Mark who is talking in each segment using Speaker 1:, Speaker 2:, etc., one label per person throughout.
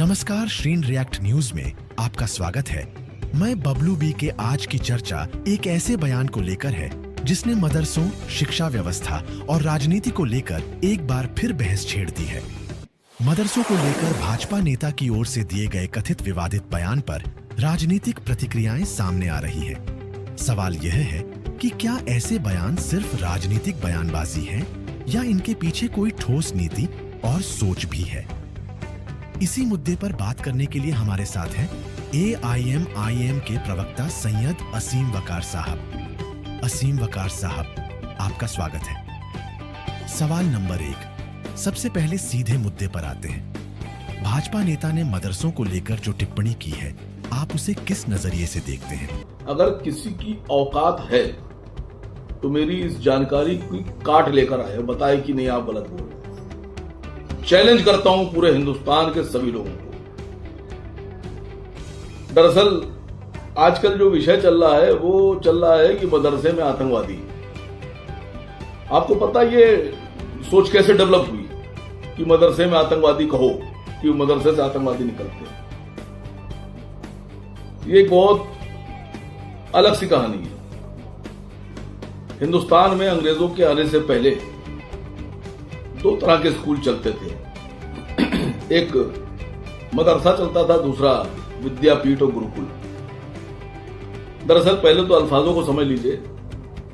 Speaker 1: नमस्कार, श्रीन react news में आपका स्वागत है। मैं बबलू बी के आज की चर्चा एक ऐसे बयान को लेकर है जिसने मदरसों, शिक्षा व्यवस्था और राजनीति को लेकर एक बार फिर बहस छेड़ दी है। मदरसों को लेकर भाजपा नेता की ओर से दिए गए कथित विवादित बयान पर राजनीतिक प्रतिक्रियाएं सामने आ रही हैं। सवाल यह है कि क्या ऐसे बयान सिर्फ राजनीतिक बयानबाजी है या इनके पीछे कोई ठोस नीति और सोच भी है। इसी मुद्दे पर बात करने के लिए हमारे साथ हैं AIM के प्रवक्ता सैयद असीम वकार साहब। असीम वकार साहब, आपका स्वागत है। सवाल नंबर 1, सबसे पहले सीधे मुद्दे पर आते हैं। भाजपा नेता ने मदरसों को लेकर जो टिप्पणी की है, आप उसे किस नजरिए से देखते हैं?
Speaker 2: अगर किसी की औकात है तो मेरी इस जानकारी की काट लेकर आए, बताए कि नहीं आप गलत बोल रहे हैं। चैलेंज करता हूं पूरे हिंदुस्तान के सभी लोगों को। दरअसल आजकल जो विषय चल रहा है वो चल रहा है कि मदरसे में आतंकवादी। आपको पता ये सोच कैसे डेवलप हुई कि मदरसे में आतंकवादी कहो कि मदरसे से आतंकवादी निकलते हैं? ये एक बहुत अलग सी कहानी है। हिंदुस्तान में अंग्रेजों के आने से पहले 2 तरह के स्कूल चलते थे। एक मदरसा चलता था, दूसरा विद्यापीठ और गुरुकुल। दरअसल पहले तो अल्फाजों को समझ लीजिए।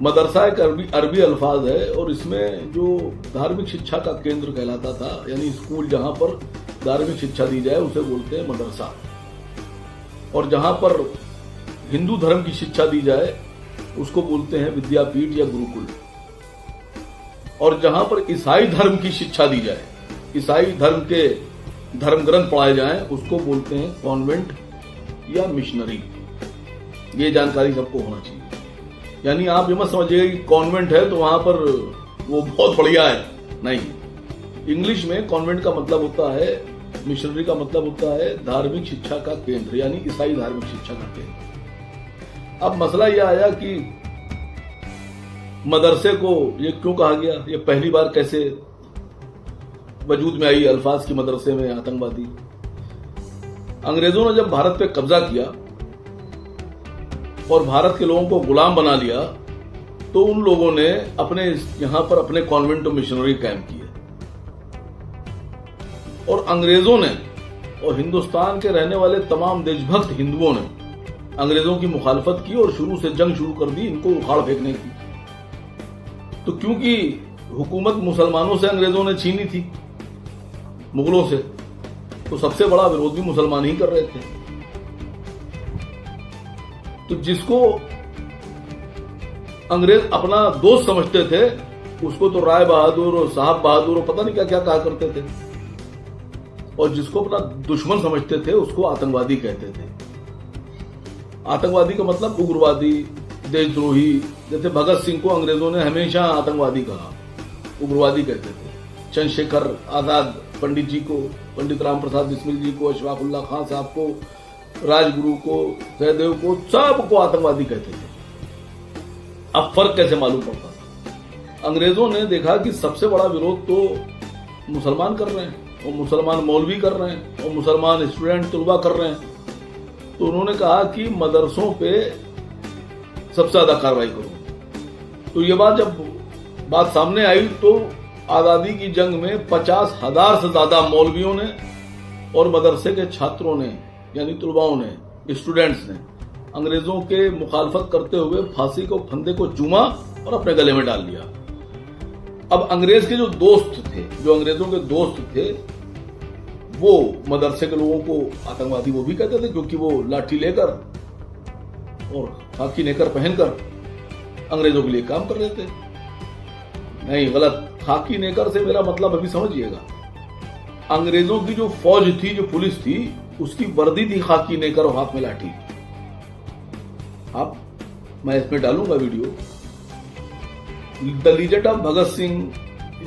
Speaker 2: मदरसा एक अरबी अल्फाज है और इसमें जो धार्मिक शिक्षा का केंद्र कहलाता था, यानी स्कूल जहां पर धार्मिक शिक्षा दी जाए उसे बोलते हैं मदरसा, और जहां पर हिंदू धर्म की शिक्षा दी जाए उसको बोलते हैं विद्यापीठ या गुरुकुल, और जहां पर ईसाई धर्म की शिक्षा दी जाए, ईसाई धर्म के धर्म ग्रंथ पढ़ाए जाएं, उसको बोलते हैं कॉन्वेंट या मिशनरी। ये जानकारी सबको होना चाहिए। यानी आप ये मत समझिएगा कि कॉन्वेंट है तो वहां पर वो बहुत बढ़िया है, नहीं। इंग्लिश में कॉन्वेंट का मतलब होता है, मिशनरी का मतलब होता है धार्मिक शिक्षा का केंद्र, यानी ईसाई धार्मिक शिक्षा का केंद्र। अब मसला यह आया कि मदरसे को ये क्यों कहा गया, ये पहली बार कैसे वजूद में आई अल्फाज की मदरसे में आतंकवादी। अंग्रेजों ने जब भारत पे कब्जा किया और भारत के लोगों को गुलाम बना लिया तो उन लोगों ने अपने यहां पर अपने कॉन्वेंट और मिशनरी कायम किए, और अंग्रेजों ने और हिंदुस्तान के रहने वाले तमाम देशभक्त हिंदुओं ने अंग्रेजों की मुखालफत की और शुरू से जंग शुरू कर दी इनको उखाड़ फेंकने की। तो क्योंकि हुकूमत मुसलमानों से अंग्रेजों ने छीनी थी, मुगलों से, तो सबसे बड़ा विरोध भी मुसलमान ही कर रहे थे। तो जिसको अंग्रेज अपना दोस्त समझते थे उसको तो राय बहादुर और साहब बहादुर और पता नहीं क्या क्या कहा करते थे, और जिसको अपना दुश्मन समझते थे उसको आतंकवादी कहते थे। आतंकवादी का मतलब उग्रवादी, देशद्रोही। जैसे भगत सिंह को अंग्रेजों ने हमेशा आतंकवादी कहा, उग्रवादी कहते थे। चंद्रशेखर आजाद पंडित जी को, पंडित राम प्रसाद बिस्मिल जी को, अशफाकुल्लाह खान साहब को, राजगुरु को, सहदेव को, सबको आतंकवादी कहते थे। अब फर्क कैसे मालूम पड़ता? अंग्रेजों ने देखा कि सबसे बड़ा विरोध तो मुसलमान कर रहे हैं, और मुसलमान मौलवी कर रहे हैं, और मुसलमान स्टूडेंट तलबा कर रहे हैं। तो उन्होंने कहा कि मदरसों पे सबसे ज्यादा कार्रवाई करो। तो ये जब बात सामने आई तो आजादी की जंग में 50,000 से ज्यादा मौलवियों ने और मदरसे के छात्रों ने, यानी तलबाओं ने, स्टूडेंट्स ने अंग्रेजों के मुखालफत करते हुए फांसी को फंदे को चूमा और अपने गले में डाल लिया। अब अंग्रेज के जो दोस्त थे, जो अंग्रेजों के दोस्त थे, वो मदरसे के लोगों को आतंकवादी वो भी कहते थे, क्योंकि वो लाठी लेकर और खाकी नेकर पहनकर अंग्रेजों के लिए काम कर रहे थे। नहीं, गलत। खाकी नेकर से मेरा मतलब अभी समझिएगा, अंग्रेजों की जो फौज थी, जो पुलिस थी, उसकी वर्दी थी खाकी नेकर और हाथ में लाठी। आप, मैं इसमें डालूंगा video, the legend of Bhagat Singh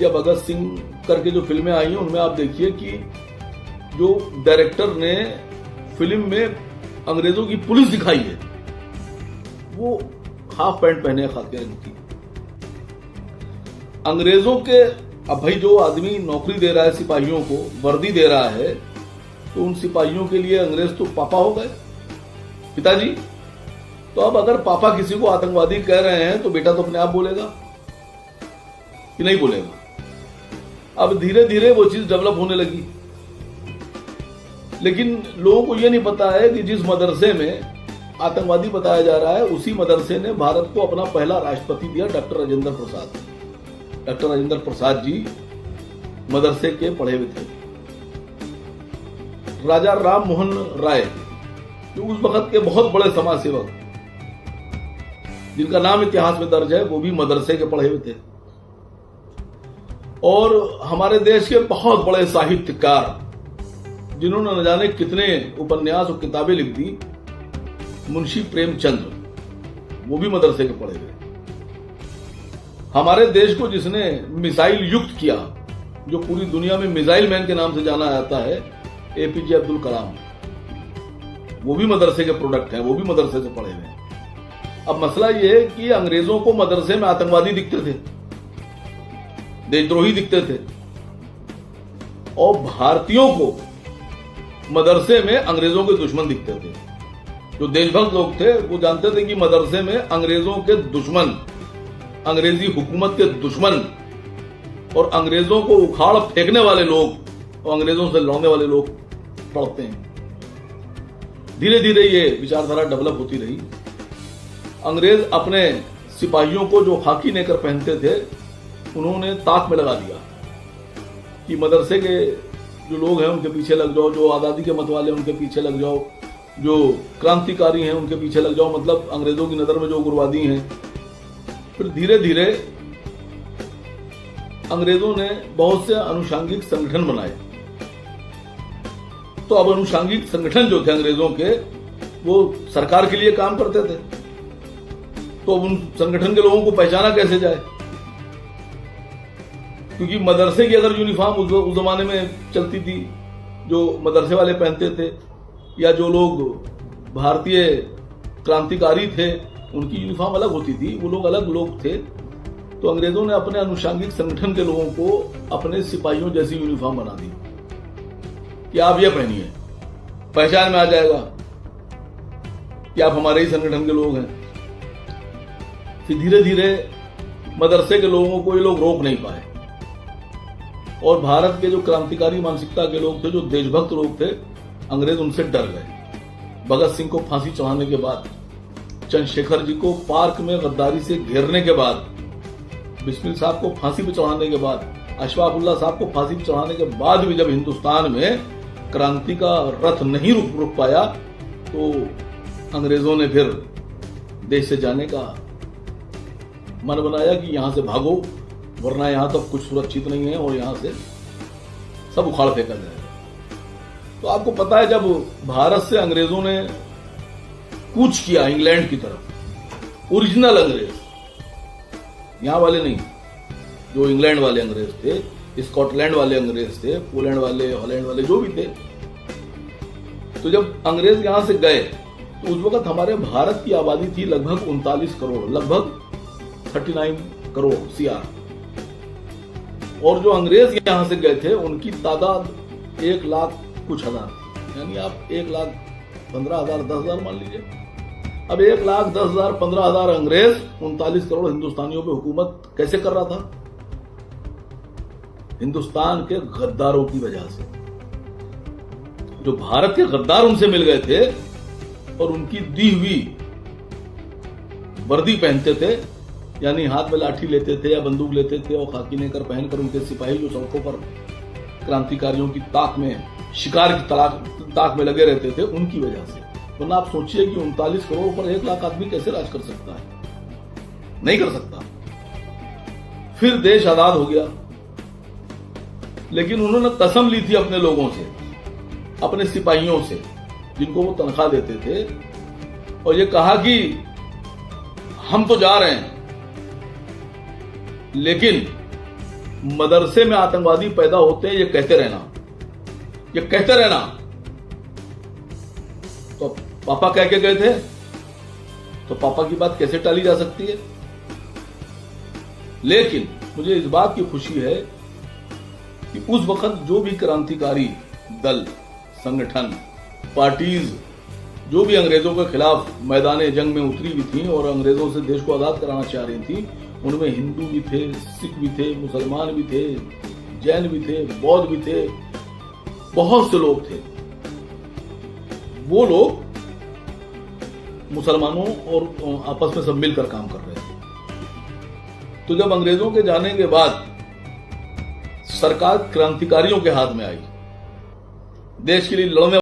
Speaker 2: या भगत सिंह करके जो फिल्में आई हैं उनमें आप देखिए कि जो डायरेक्टर ने फिल्म में अंग्रेजों की पुलिस दिखाई है वो हाफ पैंट पहने खाकी रंग की। अंग्रेजों के अब भाई जो आदमी नौकरी दे रहा है, सिपाहियों को वर्दी दे रहा है, तो उन सिपाहियों के लिए अंग्रेज तो पापा हो गए, पिताजी। तो अब अगर पापा किसी को आतंकवादी कह रहे हैं तो बेटा तो अपने आप बोलेगा कि नहीं बोलेगा। अब धीरे धीरे वो चीज डेवलप होने लगी, लेकिन लोगों को यह नहीं पता है कि जिस मदरसे में आतंकवादी बताया जा रहा है उसी मदरसे ने भारत को अपना पहला राष्ट्रपति दिया, डॉक्टर राजेंद्र प्रसाद। डॉक्टर राजेंद्र प्रसाद जी मदरसे के पढ़े हुए थे। राजा राम मोहन राय जो उस वक्त के बहुत बड़े समाज सेवक जिनका नाम इतिहास में दर्ज है, वो भी मदरसे के पढ़े हुए थे। और हमारे देश के बहुत बड़े साहित्यकार जिन्होंने न जाने कितने उपन्यास और किताबें लिख दी, मुंशी प्रेमचंद, वो भी मदरसे के पढ़े हुए। हमारे देश को जिसने मिसाइल युक्त किया, जो पूरी दुनिया में मिसाइल मैन के नाम से जाना जाता है, एपीजे अब्दुल कलाम, वो भी मदरसे के प्रोडक्ट हैं, वो भी मदरसे से पढ़े हुए हैं। अब मसला ये है कि अंग्रेजों को मदरसे में आतंकवादी दिखते थे, देशद्रोही दिखते थे, और भारतीयों को मदरसे में अंग्रेजों के दुश्मन दिखते थे। जो देशभक्त लोग थे वो जानते थे कि मदरसे में अंग्रेजों के दुश्मन, अंग्रेजी हुकूमत के दुश्मन और अंग्रेजों को उखाड़ फेंकने वाले लोग और अंग्रेजों से लड़ने वाले लोग पढ़ते हैं। धीरे धीरे ये विचारधारा डेवलप होती रही। अंग्रेज अपने सिपाहियों को जो खाकी नेकर पहनते थे उन्होंने ताक में लगा दिया कि मदरसे के जो लोग हैं उनके पीछे लग जाओ, जो आजादी के मत वाले उनके पीछे लग जाओ, जो क्रांतिकारी हैं उनके पीछे लग जाओ, मतलब अंग्रेजों की नजर में जो उग्रवादी हैं। फिर धीरे धीरे अंग्रेजों ने बहुत से अनुषांगिक संगठन बनाए। तो अब अनुषांगिक संगठन जो थे अंग्रेजों के, वो सरकार के लिए काम करते थे। तो उन संगठन के लोगों को पहचाना कैसे जाए, क्योंकि मदरसे की अगर यूनिफॉर्म उस जमाने में चलती थी, जो मदरसे वाले पहनते थे, या जो लोग भारतीय क्रांतिकारी थे उनकी यूनिफॉर्म अलग होती थी, वो लोग अलग लोग थे। तो अंग्रेजों ने अपने अनुषांगिक संगठन के लोगों को अपने सिपाहियों जैसी यूनिफॉर्म बना दी कि आप ये पहनिए, पहचान में आ जाएगा कि आप हमारे ही संगठन के लोग हैं। फिर धीरे धीरे मदरसे के लोगों को ये लोग रोक नहीं पाए, और भारत के जो क्रांतिकारी मानसिकता के लोग थे, जो देशभक्त लोग थे, अंग्रेज उनसे डर गए। भगत सिंह को फांसी चढ़ाने के बाद, चंद्रशेखर जी को पार्क में गद्दारी से घेरने के बाद, बिस्मिल साहब को फांसी पर चढ़ाने के बाद, अशफाकुल्लाह साहब को फांसी पर चढ़ाने के बाद भी जब हिंदुस्तान में क्रांति का रथ नहीं रुक पाया, तो अंग्रेजों ने फिर देश से जाने का मन बनाया कि यहां से भागो, वरना यहां तो कुछ सुरक्षित नहीं है और यहां से सब उखाड़ फेंका जाएगा। तो आपको पता है, जब भारत से अंग्रेजों ने कूच किया इंग्लैंड की तरफ, ओरिजिनल अंग्रेज, यहां वाले नहीं, जो इंग्लैंड वाले अंग्रेज थे, स्कॉटलैंड वाले अंग्रेज थे, पोलैंड वाले, हॉलैंड वाले, जो भी थे, तो जब अंग्रेज यहां से गए तो उस वक्त हमारे भारत की आबादी थी लगभग 39 करोड़, लगभग 39 करोड़ सीआर, और जो अंग्रेज यहां से गए थे उनकी तादाद 1 लाख कुछ हजार, यानी आप 1,15,000 10,000 मान लीजिए। अब 1,10,000 15,000 अंग्रेज 39 करोड़ हिंदुस्तानियों पे हुकूमत कैसे कर रहा था? हिंदुस्तान के गद्दारों की वजह से। जो भारत के गद्दार उनसे मिल गए थे और उनकी दी हुई वर्दी पहनते थे, यानी हाथ में लाठी लेते थे या बंदूक लेते थे, और खाकी नेकर पहनकर उनके सिपाही जो सड़कों पर क्रांतिकारियों की ताक में, शिकार की ताक में लगे रहते थे, उनकी वजह से। वरना आप सोचिए कि 39 करोड़ पर 1 लाख आदमी कैसे राज कर सकता है? नहीं कर सकता। फिर देश आजाद हो गया, लेकिन उन्होंने कसम ली थी अपने लोगों से, अपने सिपाहियों से, जिनको वो तनख्वाह देते थे, और ये कहा कि हम तो जा रहे हैं, लेकिन मदरसे में आतंकवादी पैदा होते हैं, ये कहते रहना, ये कहते रहना। तो पापा कह के गए थे, तो पापा की बात कैसे टाली जा सकती है? लेकिन मुझे इस बात की खुशी है कि उस वक्त जो भी क्रांतिकारी दल संगठन, पार्टीज जो भी अंग्रेजों के खिलाफ मैदान जंग में उतरी भी थी और अंग्रेजों से देश को आजाद कराना चाह रही थी, उनमें हिंदू भी थे, सिख भी थे, मुसलमान भी थे, जैन भी थे, बौद्ध भी थे, बहुत से लोग थे। वो लोग मुसलमानों और आपस में सब मिलकर काम कर रहे थे। तो जब अंग्रेजों के जाने के बाद सरकार क्रांतिकारियों के हाथ में आई, देश के लिए लड़ने